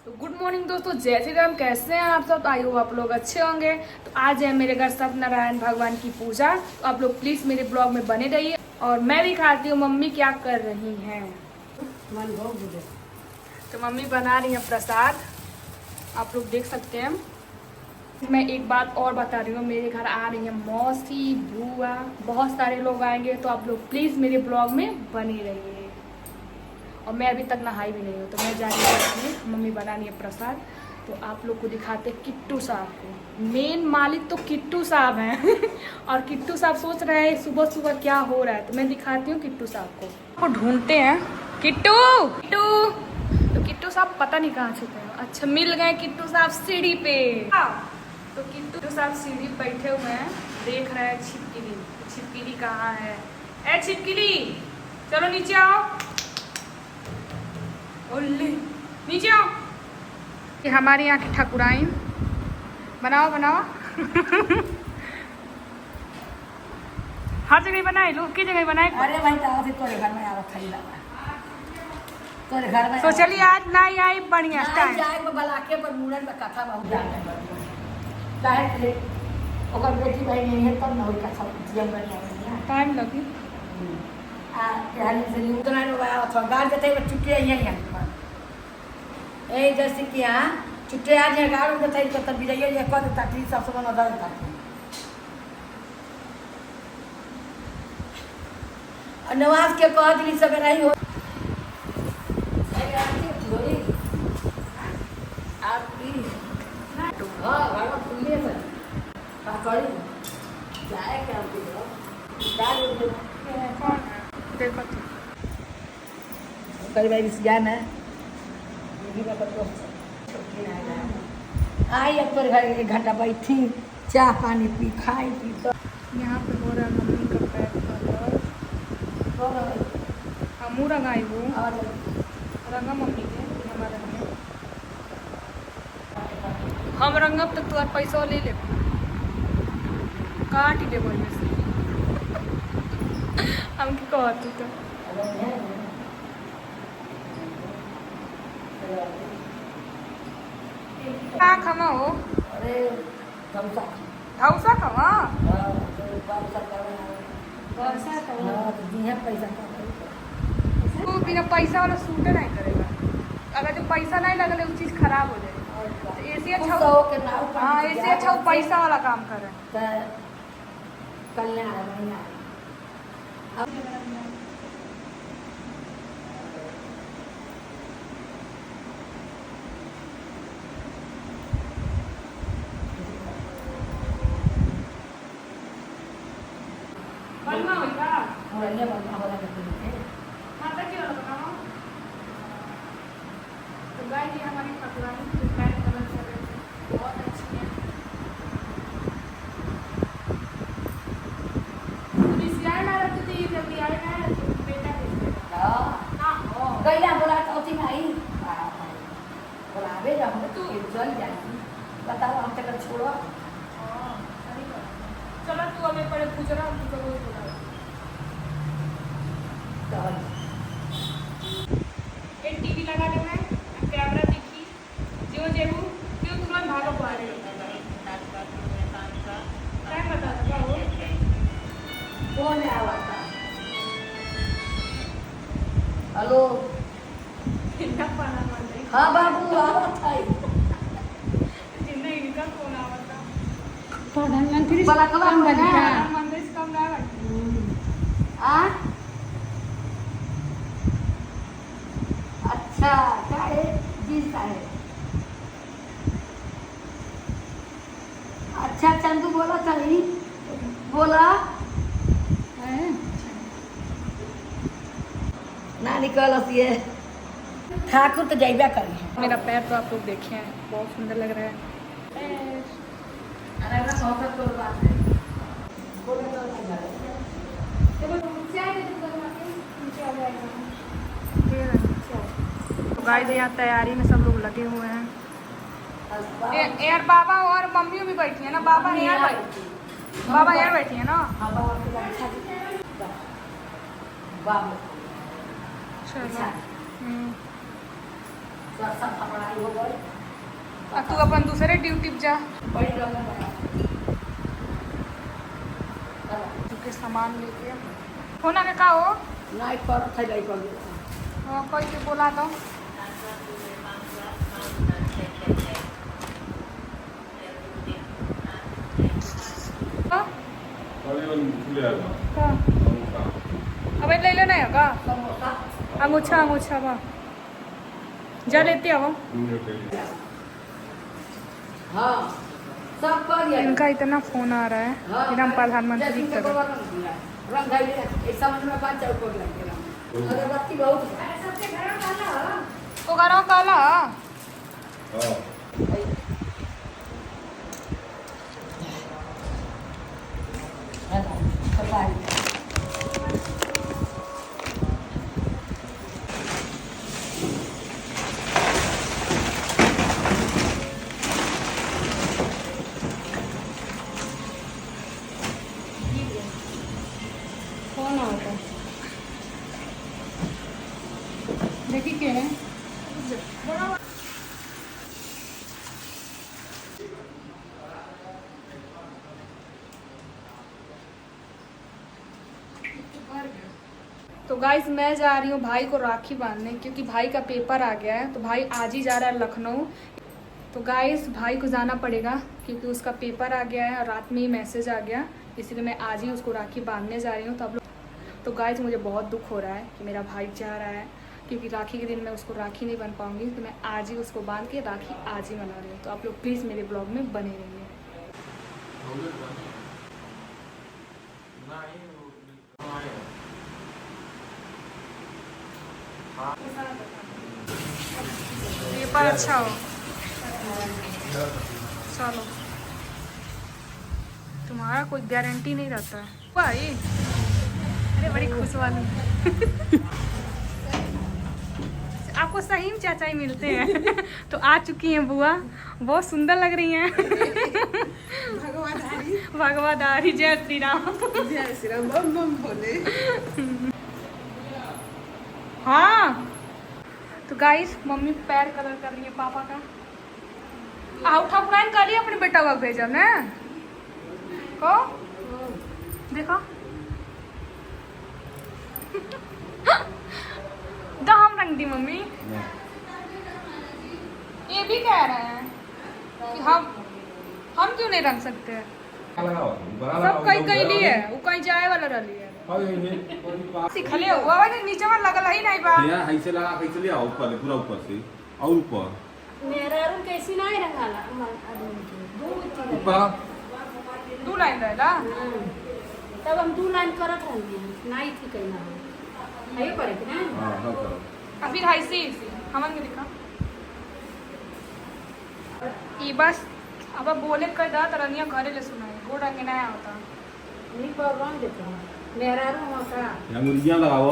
तो good morning दोस्तों, जय श्री राम। कैसे हैं आप सब? आई होप आप लोग अच्छे होंगे। तो आज है मेरे घर सत्यनारायण भगवान की पूजा। तो आप लोग प्लीज मेरे ब्लॉग में बने रहिए। और मैं भी खाती हूँ। मम्मी क्या कर रही हैं? तो मम्मी बना रही है प्रसाद, आप लोग देख सकते हैं। मैं एक बात और बता रही हूँ, मेरे घर आ रही है मौसी, बुआ, बहुत सारे लोग आएंगे। तो आप लोग प्लीज मेरे ब्लॉग में बने रहिए। और मैं अभी तक नहाई भी नहीं हूँ, तो मैं जा रही हूँ। मम्मी बना रही है प्रसाद। तो आप लोग को दिखाते किट्टू साहब को। मेन मालिक तो किट्टू साहब हैं और किट्टू साहब सोच रहे हैं सुबह सुबह क्या हो रहा है। तो मैं दिखाती हूँ किट्टू साहब को ढूंढते हैं। किट्टू किट्टू, तो किट्टू साहब पता नहीं कहाँ छुपे हैं। अच्छा, मिल गए किट्टू साहब सीढ़ी पे। तो किट्टू साहब सीढ़ी पे बैठे हुए हैं, देख रहे हैं छिपकली। छिपकली कहाँ है? ए छिपकली, चलो नीचे आओ। ओले नीचे आओ। ये हमारे यहाँ की ठकुराइन। बनाओ बनाओ हर जगह बनाए, लोग की जगह बनाए। अरे भाई तोरे घर में आवत खरीदा तोरे घर में। तो चलिए आज लाई आई बढ़िया टाइम। जाए बलाके पर मूड़न में कथा बहुत जाने चाहे थे ओकर बेटी बहन है तब न होई कथा जियम बढ़िया टाइम लगी। आ यानी से उतना नो आया था गाल देते हुए चुटिया यही है। ए जैसे कि हां चुटिया जे गाल देते तो तब भी जाइए ये कद तकलीफ सब सब न दर तक नवाज के कह दिली सब नहीं हो। देखो आई अब तोर घर 1 घंटा बैठी चाह पानी पी खाई पी तो यहाँ पे हो रहा है मम्मी का पैर कलर। हमू रंगाई वो रंगा मम्मी के हमारे रंगे। हम रंगब तो तुम्हार पैसा ले ले, काट ही लेबो में से। हम की कहती तो क्या खमा हो? अरे धौसा खमा पैसा तो बिना पैसा वाला सूट नहीं करेगा। अगर जो पैसा नहीं लगल वो चीज़ खराब हो जाएगी। तो ऐसे अच्छा, हाँ ऐसे अच्छा वो पैसा वाला काम करे। कल्याण बनवा होगा मुरलिया बनना हो रहा है। माता की वाला बनाओ। तो गाय जी हमारी ठकुरानी जो पैर कलर कर रहे थे बहुत अच्छी है। तुम इस यार ना रखते थे, जल्दी आए ना तो बेटा देखते हाँ गैया बोला चौथी में आई बोलावे जब तू चल जाएगी बताओ हम तक छोड़ो। चलो तू हमें पड़े पूछ रहा हूँ तो रोज बोला एक टीवी लगा देना है, कैमरा दिखी जो जेबू क्यों तुरंत भागो पा रहे हो। क्या बता सका हो? कौन है आवता? हेलो इनका पाना मन नहीं। हाँ बाबू आवत है जिन्ना इनका कौन आवता? प्रधानमंत्री बड़ा कलम बना मंदिर से कम ना बैठी। आ अच्छा क्या है जी का है। अच्छा चंदू बोला चली बोला ना निकल ये ठाकुर तो जाइबा करी। मेरा पैर तो आप लोग देखे हैं, बहुत सुंदर लग रहा है। अरे ना बहुत तो बात है बोले तो नहीं जाए। तो गाइस यहाँ तैयारी में सब लोग लगे हुए हैं। यार बाबा और मम्मी भी बैठी है ना। बाबा यार बैठी है ना। बाबू चलो सब पढ़ाई हो गई अब तू अपन दूसरे ड्यूटी पे जा। बड़ी प्रॉब्लम है के सामान लेके होना के का हो नाइट पर थे गई कर कोई के बोला तो अब ले लेना है का समोसा अंगूछा अंगूछा बा जा लेती अब हाँ सब कर दिया इनका इतना फोन आ रहा है कि हम प्रधानमंत्री की तरह रंग धाई इस समझ में पाँच चौक लग गया अगरबत्ती बहुत सबके घर में काला वो घरों काला कौन आता देखी के है तो गाइस मैं जा रही हूँ भाई को राखी बांधने क्योंकि भाई का पेपर आ गया है तो भाई आज ही जा रहा है लखनऊ। तो गाइस भाई को जाना पड़ेगा क्योंकि उसका पेपर आ गया है और रात में ही मैसेज आ गया, इसलिए मैं आज ही उसको राखी बांधने जा रही हूँ। तो अब तो गाइस मुझे बहुत दुख हो रहा है कि मेरा भाई जा रहा है क्योंकि राखी के दिन मैं उसको राखी नहीं बन पाऊंगी, तो मैं आज ही उसको बांध के राखी आज ही बना रही हूँ। तो आप लोग प्लीज़ मेरे ब्लॉग में बने रहिए। पेपर अच्छा हो चलो, तुम्हारा कोई गारंटी नहीं रहता है भाई। अरे बड़ी खुश वाली आपको सही में चाचा ही मिलते हैं तो आ चुकी हैं बुआ, बहुत सुंदर लग रही हैं भगवाधारी जय श्री राम। बम बम बोले। हाँ तो गाइस मम्मी पैर कलर कर रही है पापा का। उठा पुरान कर लिया अपने बेटा को भेजा ना को देखो दाम रंग दी मम्मी। ये भी कह रहे हैं कि हम क्यों नहीं रंग सकते हैं, सब कहीं कहीं लिए वो कहीं जाए वाला रही है सिखले हुआ वाले नीचे में लगल ही नहीं बा यहाँ ऐसे लगा कैसे लिया ऊपर पूरा ऊपर से और ऊपर मेरा रूम कैसी नहीं रंगाला आदमी के ऊपर दो लाइन रहेला। तब हम 2 लाइन करत रहनी नहीं थी कहीं ना है करे कि ना हाँ हाँ करो और फिर हाई सी हमन के दिखा ई बस अब बोले कर दा तरनिया घरे ले सुनाई वो रंग ना होता नहीं प्रोग्राम देते हैं मेरा रूम होता यहाँ मुर्गियाँ लगाओ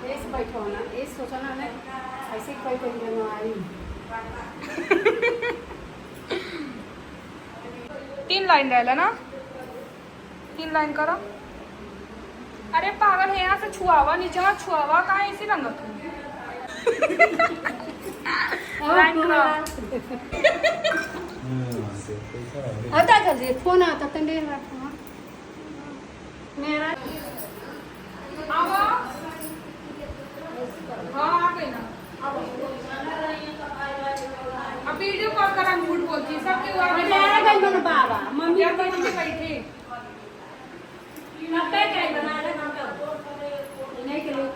ऐसे बैठो ना ऐसे सोचो ना मैं ऐसे कोई कोई दिन आई 3 लाइन रहेला ना 3 लाइन करो। अरे पागल है यहाँ से छुआवा नीचे में छुआवा कहाँ ऐसी रंगत लाइन करो। आता कर दे फोन आता तो ले रखो मेरा आवा हाँ आ गई ना अब वीडियो कॉल करा झूठ बोलती है सबके हुआ मेरा गई मन बाबा मम्मी या तो नीचे बैठी नब्बे का बना ले नहीं के लिए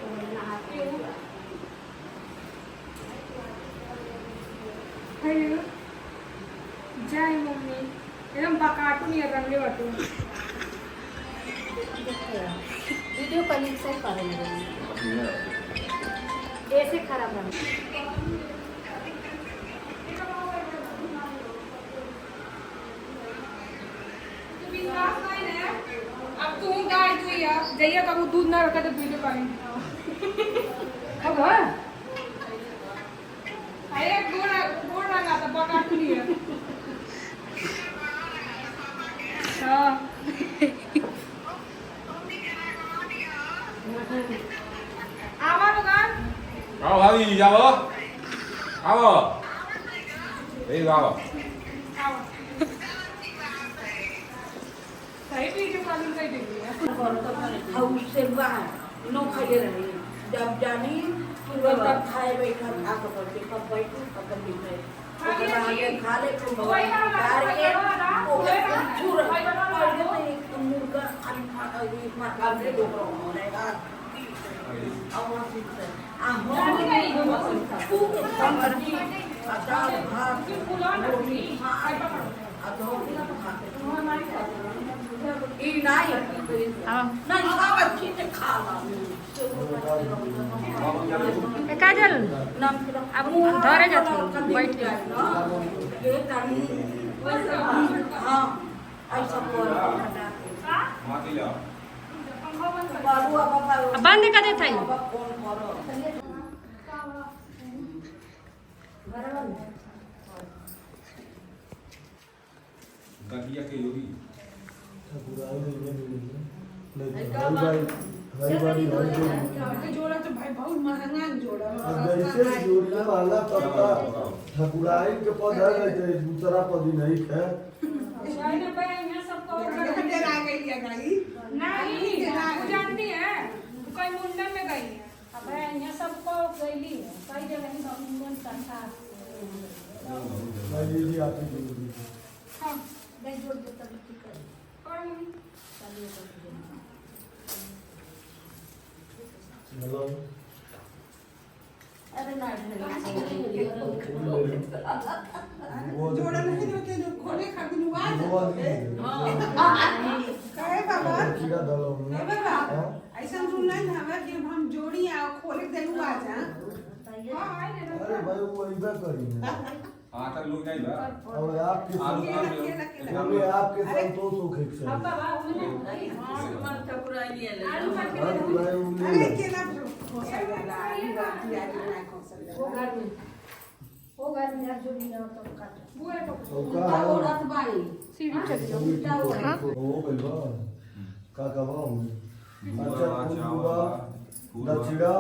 हेलो जय मम्मी एकदम बकाटू नहीं रंगे बटू वीडियो कॉलिंग से करेंगे ऐसे खराब रंग अब तू गाय दुई है जइया कबू दूध ना रखा तो वीडियो कॉलिंग अब अरे गोड़ रंगा था बकाटू नहीं है हाँ आवा लोगान आओ भाभी जाओ आओ ए आओ सही वीडियो कॉलिंग कर देंगे उससे बाहर नो खाई रही जब जानी तब खाए बैठा खा करके कब बैठू कब निकले खा ले मुर्गा काजल अब धरे जाते बैठ के बंद कर देता है गठिया के योगी जोड़ा तो भाई बहुत महंगा जोड़ा ठकुराई के पौधा दूसरा पौधी नहीं है नहीं जानती है कोई मुंडन में गई है अब यहाँ सबको गईली है कई जगह मुंडन संस्था हाँ नहीं जोड़ देता और हेलो अरे ना जोड़ा नहीं देते जो खोले खातिर हुआ काहे बाबा कीड़ा दलो ए बाबा ऐसा रूल नहीं हवे कि हम जोड़ी आ खोले देलु आ जा अरे भाई वो इधर करी हां तक लोग नहीं बा और आपके संतोष हो खेत से अरे केला वो घर में यार जो भी ना तो काट सीढ़ी चढ़ जाओ ओ बलवा का कबा हूं अच्छा पूर्वा दक्षिणा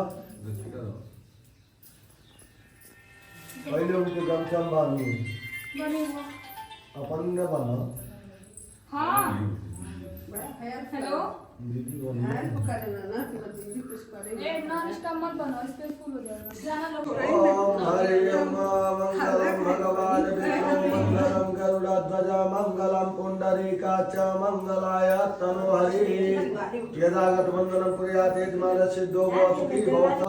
पहले उनके गमछा बांधू अपन ने बांधा हाँ हेलो दीदी ये नॉन स्टॉप मत बनो इस पे फुल हो जाएगा जाना लोग ओम हरे मंगलम भगवान विष्णु मंगलम गरुड़ध्वज मंगलम पुंडरीकाच मंगलाय तनु हरि यदागत वंदनं कुर्यात् यजमान सिद्धो भवति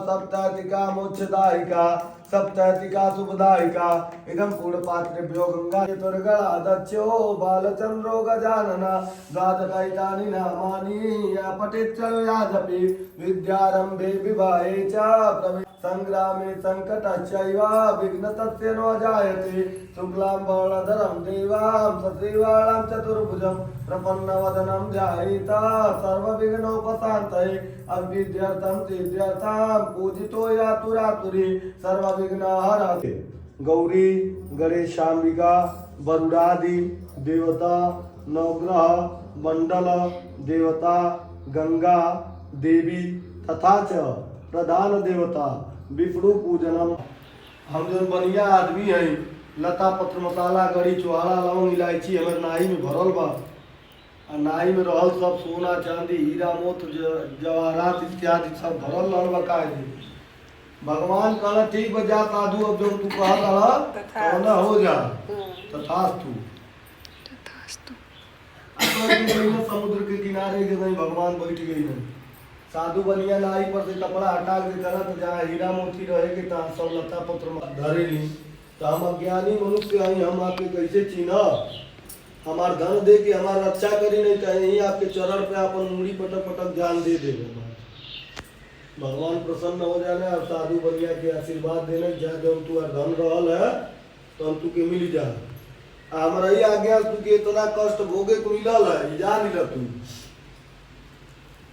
सप्तातिका मोक्षदायिका सप्तातिका शुभदायिका इदं पूर्णपात्रेभ्यो गंगा चतुर्गणादच्यो बालचंद्रो गजानन द्वादशैतानि नामानि या पठेत् यादपि विद्यारंभे विवाहे च संग्रामे संकटश्चैव विघ्नतस्य न जायते शुक्लां वरदरं देवां सत्रिवाणां चतुर्भुजं प्रपन्नवदनं ध्यायेत सर्वविघ्नोपशान्तये अविद्यार्थं सिद्ध्यर्थं पूजितो यातुरातुरी सर्वविघ्नहरते गौरी गणेशाम्बिका वरुणादि देवता नवग्रह मंडल देवता गंगा देवी तथा च प्रधान देवता विष्णु पूजनम। हम जो बढ़िया आदमी हैं लता पत्र मसाला गड़ी चुहाड़ा लौंग इलायची हमारे नाई में भरल बा और नाई में रहल सब सोना चांदी हीरा मोत जवाहरात इत्यादि सब भरल रहल बा काहे भगवान कहला ठीक बा जा साधु अब जो तू कहत रहा तो ना हो जा तथास्तु समुद्र के किनारे के नहीं भगवान बैठ गई नहीं साधु बनिया नाई पर से कपड़ा हटा के चला तो जहाँ हीरा मोती रहे के तहाँ सब लता पत्र धरे ली तो हम अज्ञानी मनुष्य आई हम आपके कैसे चिन्ह हमार धन दे के हमार रक्षा करी नहीं तो यही आपके चरण पे अपन मुड़ी पटक पटक ध्यान दे देवे भगवान प्रसन्न हो जाने और साधु बनिया के आशीर्वाद देने जहाँ जब तू धन रहल है तो हम तू के मिल जा हमारा ही आज्ञा तू के इतना कष्ट भोगे को मिलल है जा मिल तू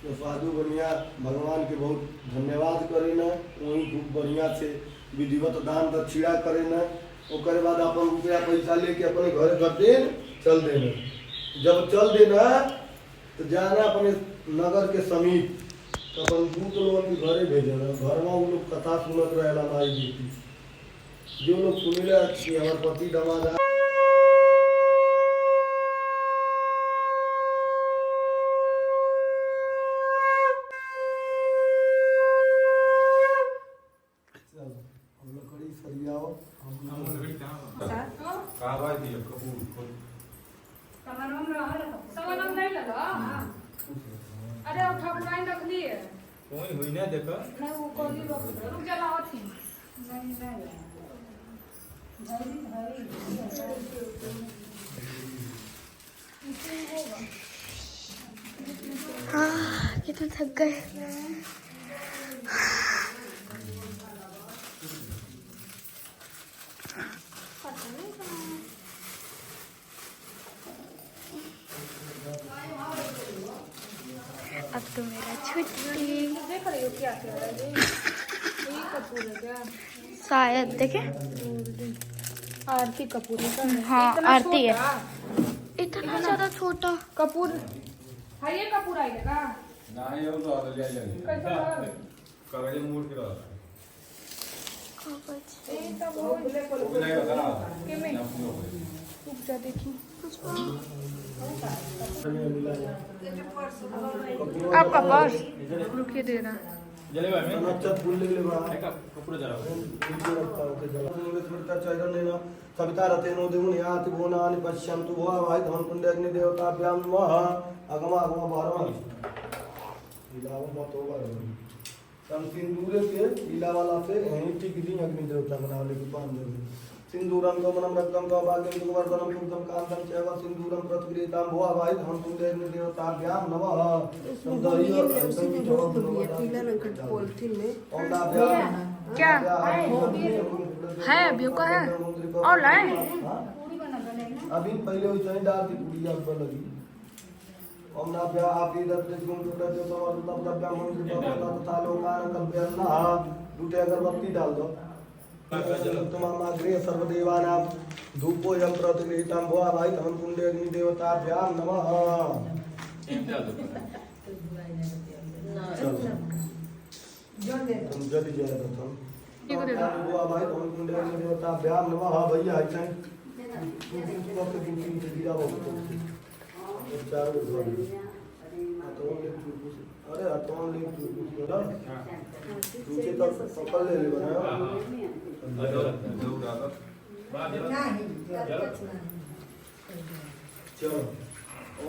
तो साधु बनिया भगवान के बहुत धन्यवाद करे न वही खूब बढ़िया से विधिवत दान दक्षिणा करे न ओकर बाद अपन रुपया पैसा लेके अपने घर कर दे चल देना जब चल देना तो जाना अपने नगर के समीप तो अपन दूत लोगन के घरे भेजना घर में वो लोग कथा सुनत रहेला माई बेटी जो लोग सुनिला कि हमार पति दामाद लकड़ी सरियाओ कावा दिया कपूर सामान नहीं लगा अरे वो ठाकुराइन रख लिए कोई हुई ना देखो नहीं वो कोई रुक जा लाओ थी हाँ कितना थक गए। अब तो मेरा छुट्टी देख रही हो क्या क्या है ये कपूर है क्या शायद देखे। आरती कपूर है हाँ इतना आरती है। छोटा? इतना ज्यादा छोटा कपूर है ये कपूर आई है का ना ये तो आ ले जाएंगे कैसे कागज मोड़ के रहा कागज ये तो वो वो नहीं रहा के में रुक जा देखी आपका पर्स रुकिए दे रहा जले भाई में अच्छा फूल ले ले बा कपूर जला सविता रतेनो देवुन याति भुवनानि पश्यन्तु भुवा भाई धन पुण्य अग्नि देवताभ्यां नमः अगम अगम बारवा इलावा मत होगा तम सिंदूर के इला वाला से यहीं टिक दी अग्नि देवता बनाने की पान दे सिंदूरम गमनम रक्तम का भाग्यम सुवर्धनम शुद्धम कांतम चैव सिंदूरम प्रतिगृहीतां भुवा भाई धन पुण्य अग्नि देवताभ्यां नमः संदरियो पीला रंग का पॉलिथीन में क्या है अभी का है और लाए अभी पहले वही चाहिए डालती पूरी अब लगी ओम नाभ्या आपी दत्त गुण टूटे जो समर्थ तब तब मंत्र तब तथा लोकान कल्प्य अल्लाह दूटे अगरबत्ती डाल दो तमाम अग्रे सर्वदेवानां धूपो यम प्रतिगृहीतां भुवा भाई धन पुण्य अग्नि देवताभ्यां नमः तुम जल्दी जाए तुम ठीक है भुवा भाई धन पुण्य अग्नि देवताभ्यां नमः भैया ऐसा वक्त दूसरी गिरा वो चार अरे अतोन ले नीचे तक पकड़ ले बनाया चलो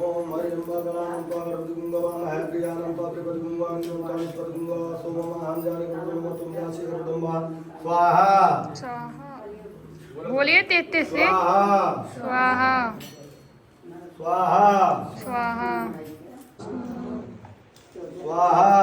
ओम हरि नमः गणानं पारब्रह्मगुंगवा महर्यानं पात्रपदगुंगवा निरंकानि पदगुंगवा सोमम हम जाने को तुम जासे करदम्बा स्वाहा बोलिए तेते से स्वाहा स्वाहा स्वाहा स्वाहा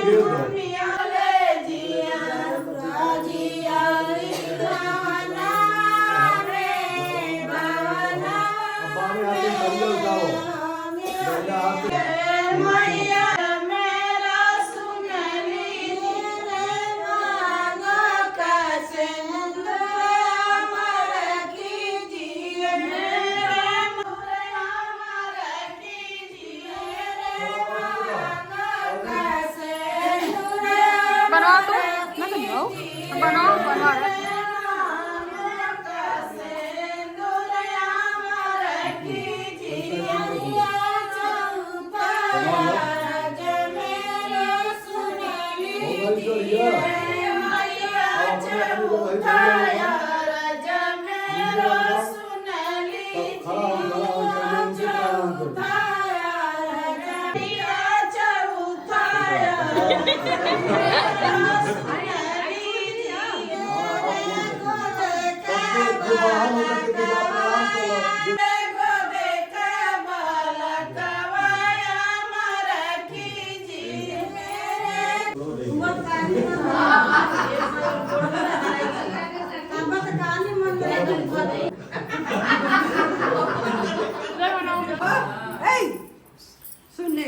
दे दो बाने हाथ में करिए उठाओ दाहिना हाथ बनाओ तो मैं बनाओ बनाओ बनवा रहा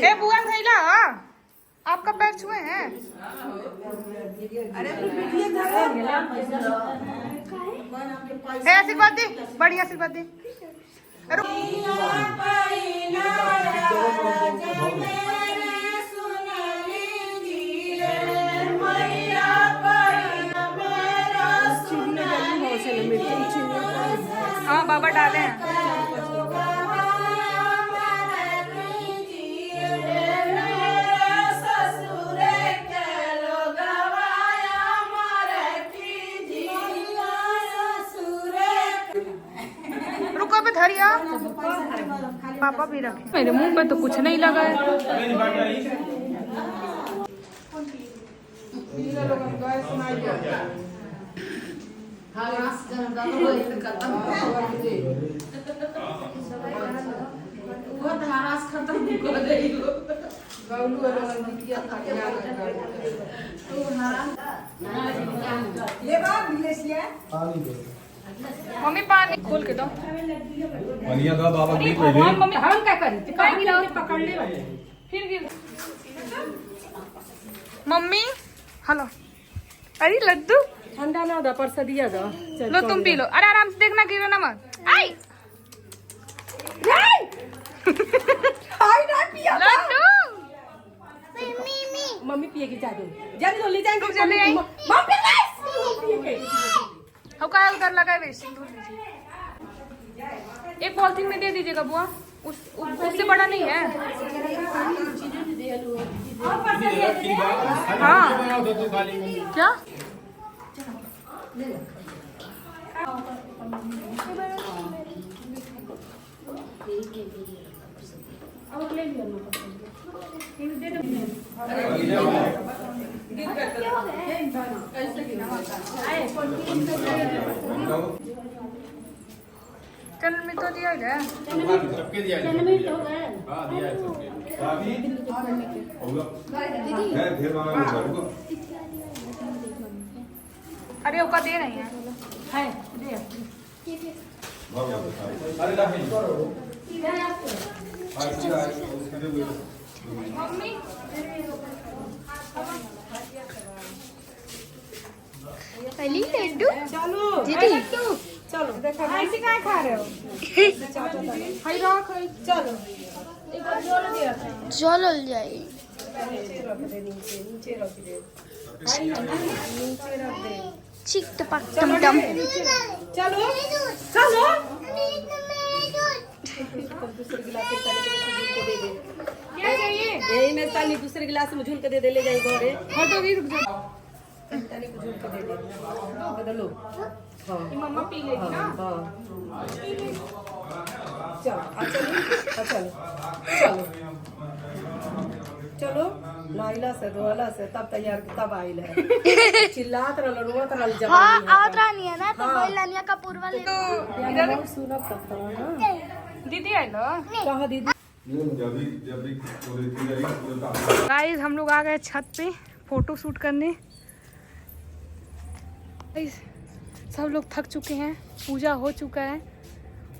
ए बुआ थैला आपका पैर छुए हैं हे आशीर्वाद दे बढ़िया आशीर्वाद दे हाँ बाबा डाले हैं रुको पे धरिया पापा भी रखे मेरे मुंह पे तो कुछ नहीं लगा है पानी दो मम्मी पानी खोल के दो पनिया का बाबा की पहले मम्मी हम क्या करें काय गिरा पकड़ ले फिर गिर मम्मी हेलो अरे लड्डू ठंडा ना दो पर से दिया दो लो तुम पी लो अरे आराम से देखना गिरो ना मत आई लड्डू मम्मी पिएगी जादू जल्दी तो ले जाएंगे तुम जल्दी आई मम्मी हम कहा उधर लगा है सिंदूर लीजिए एक पॉलिथीन में दे दीजिएगा बुआ उससे बड़ा नहीं है हाँ क्या चैनल में तो दिया गया सबके दिया चैनल में तो गए हां दिया है सबके होगा है फिर वाला होगा अरे ओका दे रही है दे अरे ला मम्मी पहली लड्डू चलो दीदी चलो देखो ऐसे काय खा रहे हो हाय रख चलो एक बार जोर दिया था चलो जाए नीचे रख दे नीचे रख दे नीचे रख दे चिक टपक टम टम चलो चलो दूसरे गिलास में पानी को दे दे क्या चाहिए यही में पानी दूसरे गिलास में झूल के दे दे ले जाए घरे हटो भी रुक जाओ पानी को झूल के दे दे बदलो हाँ ये मम्मा पी लेगी ना हाँ चलो चलो चलो चलो नाइला से धोला से तब तैयार तब आइल है चिल्लात रहल रोत रहल जब हाँ आवत रानी है ना तो कोई लानिया का पूर्वा ले तो इधर सुनब तब ना दीदी आई लो कहा दीदी जब भी पूरे की जाएगी पूरे का गाइस हम लोग आ गए छत पे फोटो शूट करने। गाइस सब लोग थक चुके हैं, पूजा हो चुका है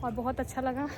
और बहुत अच्छा लगा।